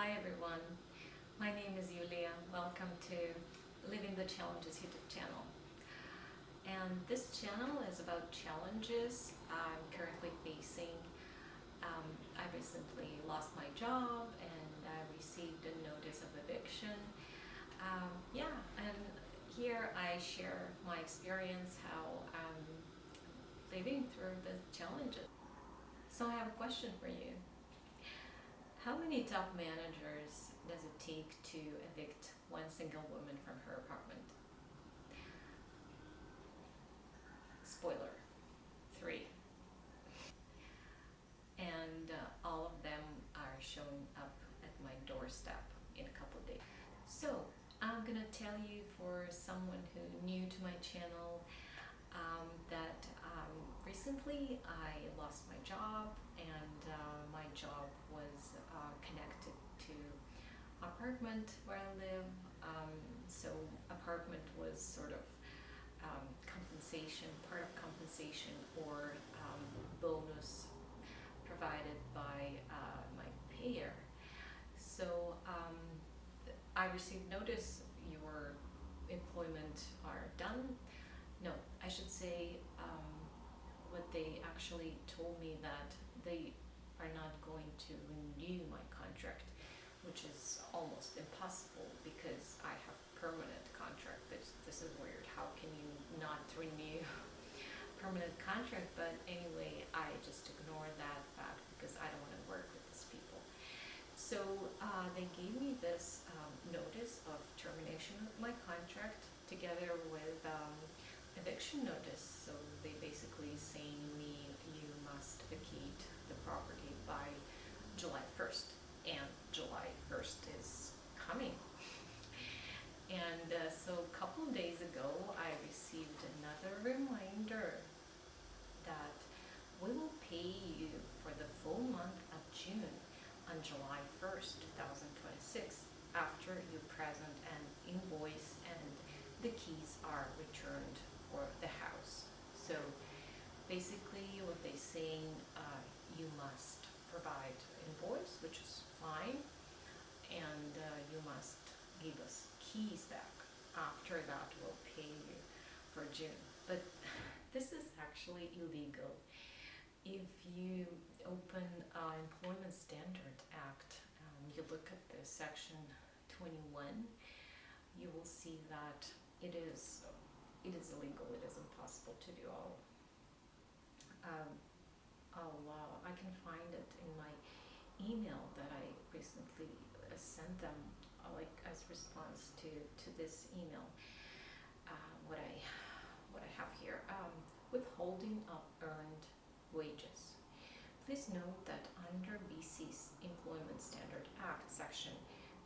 Hi everyone, my name is Yulia. Welcome to Living the Challenges YouTube channel. And this channel is about challenges I'm currently facing. I recently lost my job and I received a notice of eviction. And here I share my experience, how I'm living through the challenges. So I have a question for you. How many top managers does it take to evict one single woman from her apartment? Spoiler, 3. And all of them are showing up at my doorstep in a couple of days. So I'm gonna tell you, for someone who new to my channel, that recently I lost my job, and my job was connected to apartment where I live. So apartment was sort of compensation, part of compensation, or bonus provided by my payer. So I received notice, your employment are done. No, I should say what they actually told me, that they are not going to renew my contract, which is almost impossible because I have permanent contract. This is weird. How can you not renew permanent contract? But anyway, I just ignore that fact because I don't want to work with these people. So they gave me this notice of termination of my contract together with eviction notice. So they basically saying me, you must vacate the property by July 1st, and July 1st is coming. And so a couple of days ago I received another reminder that we will pay you for the full month of June on July 1st, 2026, after you present an invoice and the keys are returned for the house. So basically what they saying, you must provide invoice, which is fine, and you must give us keys back. After that we'll pay you for June. But this is actually illegal. If you open Employment Standard Act, you look at the section 21, you will see that it is illegal. It is impossible to do. I can find it in my email that I recently sent them, like as response to this email. What I have here, withholding of earned wages. Please note that under BC's Employment Standard Act, section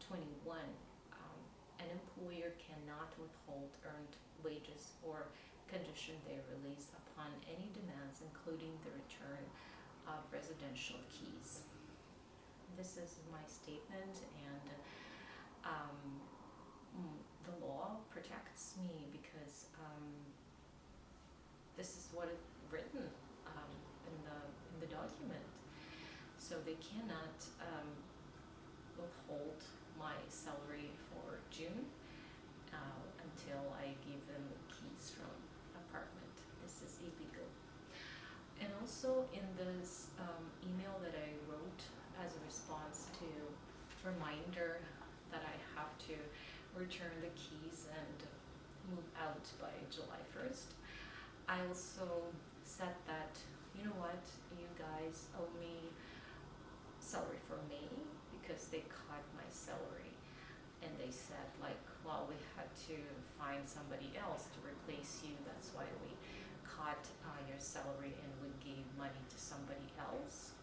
21, an employer cannot withhold earned wages or condition their release upon any demands, including the return of residential keys. This is my statement, and the law protects me because this is what is written in the document. So they cannot withhold my salary for June until I give them keys from apartment. This is illegal. And also in this email that I wrote as a response to reminder that I have to return the keys and move out by July 1st, I also said that, you know what, you guys owe me salary for May because they cut my salary. And they said, like, well, we had to find somebody else to replace you, that's why we cut your salary and we gave money to somebody else.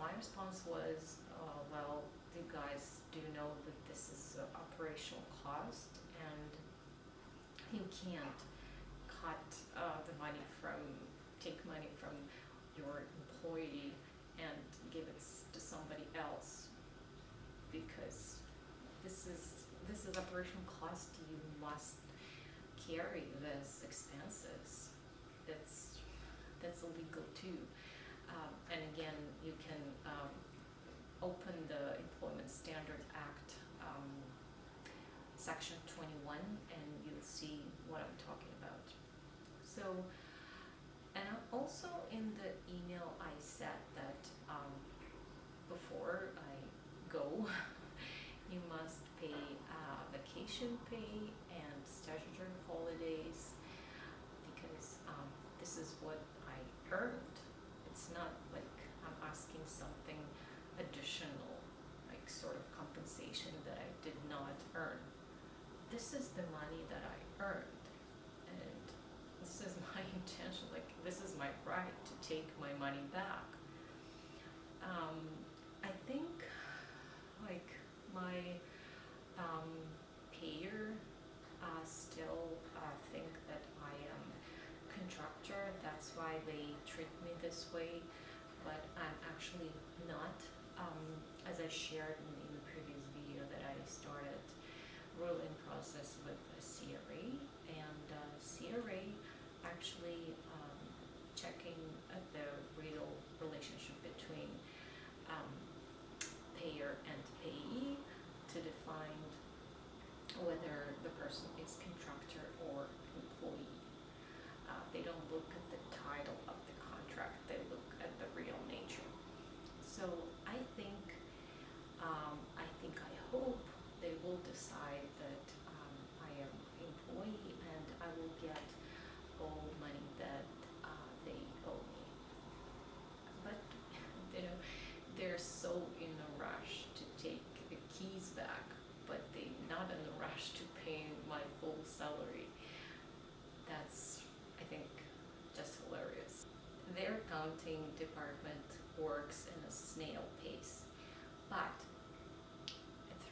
My response was, well, you guys do know that this is an operational cost, and you can't cut take money from your employee and give it to somebody else, because this is operational cost. You must carry these expenses. That's illegal too. And again, you can open the Standard Act, Section 21, and you'll see what I'm talking about. So, and also in the email I said that before I go, you must pay vacation pay and statutory holidays, because this is what I earned. It's not like I'm asking something additional, like sort of compensation that I did not earn. This is the money that I earned, and this is my intention, like this is my right to take my money back. I think like my payer still think that I am contractor, that's why they treat me this way, but I'm actually not. As I shared in the previous video, that I started ruling process with a CRA, and CRA actually checking the real relationship between payer and payee to define whether the person is contractor or employee. They don't look at the title of the contract, they look at the real nature. So I hope they will decide that I am employee and I will get all money that they owe me. But they're so in a rush to take the keys back, but they're not in a rush to pay my full salary. That's, I think, just hilarious. Their accounting department works in a snail pace, but a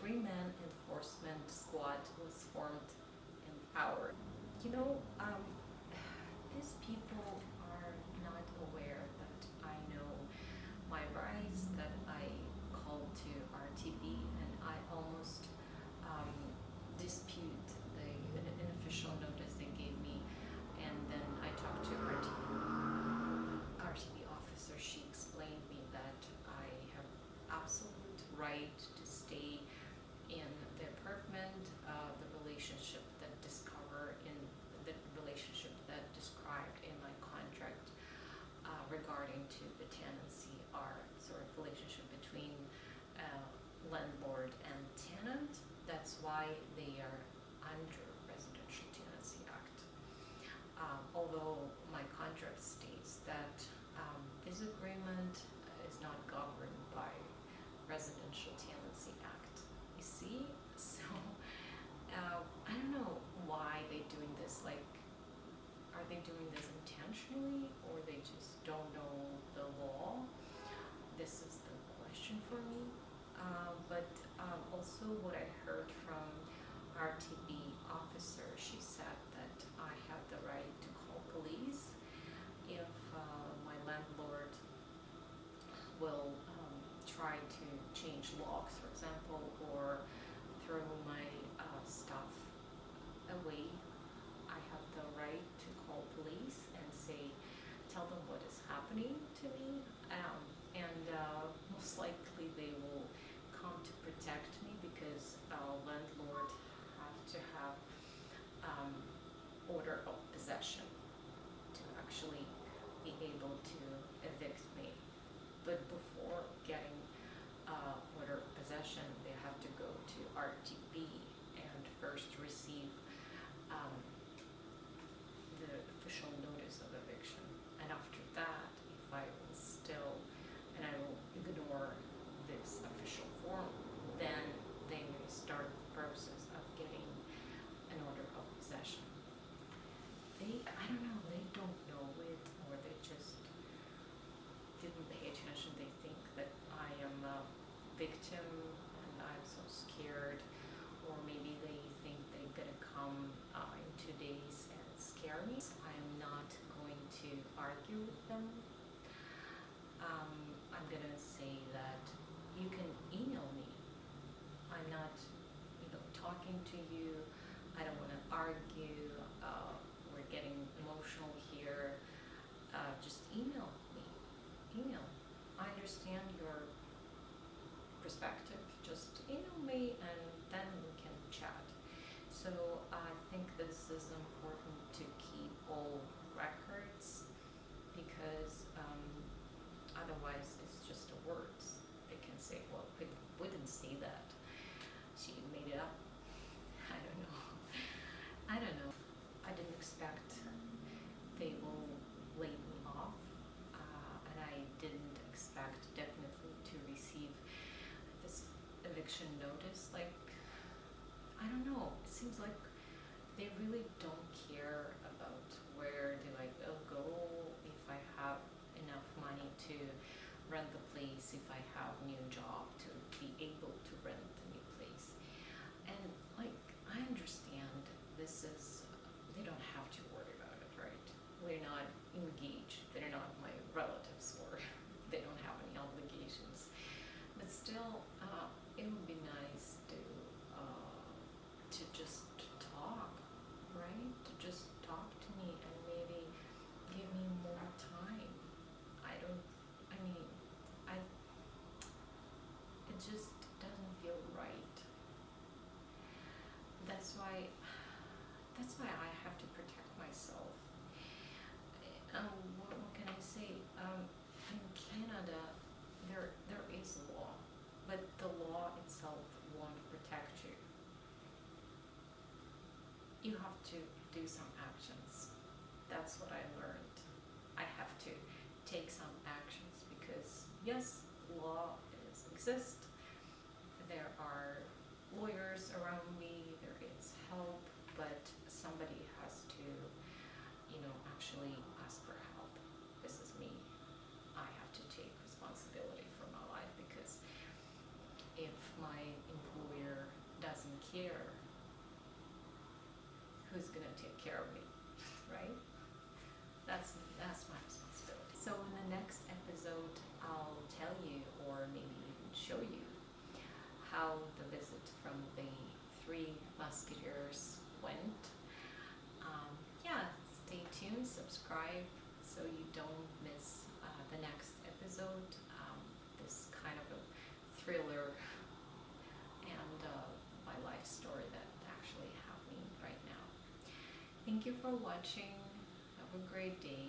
3-man enforcement squad was formed in power. These people are not aware that I know my rights, that I called to RTB and I almost dispute an official notice they gave me, and then I talked to RTB officer. She explained me that I have absolute right to stay in the apartment, the relationship that described in my contract regarding to the tenancy are sort of relationship between landlord and tenant. That's why they are under Residential Tenancy Act. Although my contract states that this agreement is not governed by Residential Tenancy Act. You see? So I don't know why they're doing this. Like, are they doing this intentionally, or they just don't know the law? This is the question for me. But also what I heard from RTB officer, she said that I have the right to call police if my landlord will try to change locks, for example, or throw my stuff away. I have the right to call police and tell them what is happening to me, and most likely they will come to protect me, because landlord have to have order of possession to actually be able to evict me. But before getting order of possession, they have to go to RTB and first receive the official notice of eviction. And after that, if I will still, and I will ignore this official form, then they may start the process of getting an order of possession. I don't know, they don't know it, or they just didn't pay attention. They think that I am a victim and I'm so scared, or maybe they think they're gonna come in 2 days and scare me. I'm not going to argue with them. I'm gonna say that you can email me. I'm not, talking to you. I don't want to argue. We're getting emotional here. Just email me. Email. I understand your perspective. Just email me and then we can chat. So I think this is important to keep all records, because otherwise it's just the words. They can say, well, we didn't see that. She made it up. I don't know. I don't know. I didn't expect they will lay me off, and I didn't expect definitely to receive this eviction notice. Like, I don't know. It seems like they really don't care about where do I go, if I have enough money to rent the place, if I have new job to be able to rent the new place. And like, I understand this is, they don't have to worry about it, right? We're not engaged, they're not my relatives, or they don't have any obligations. But still, it would be nice to just talk, right? To just talk to me and maybe give me more time. It just doesn't feel right. That's why I have to protect myself. What can I say? In Canada, there is a law, but the law itself won't protect you. You have to do some actions. That's what I learned. I have to take some actions because yes, law exists. There are lawyers around me. There is help, but somebody has to, actually ask for help. This is me. I have to take responsibility for my life, because if my employer doesn't care, who's gonna take care of me, right? That's my responsibility. So in the next episode, I'll tell you, or maybe even show you, how the visit from the Three Musketeers went. Stay tuned, subscribe, so you don't miss the next episode. This kind of a thriller and my life story that actually happening right now. Thank you for watching. Have a great day.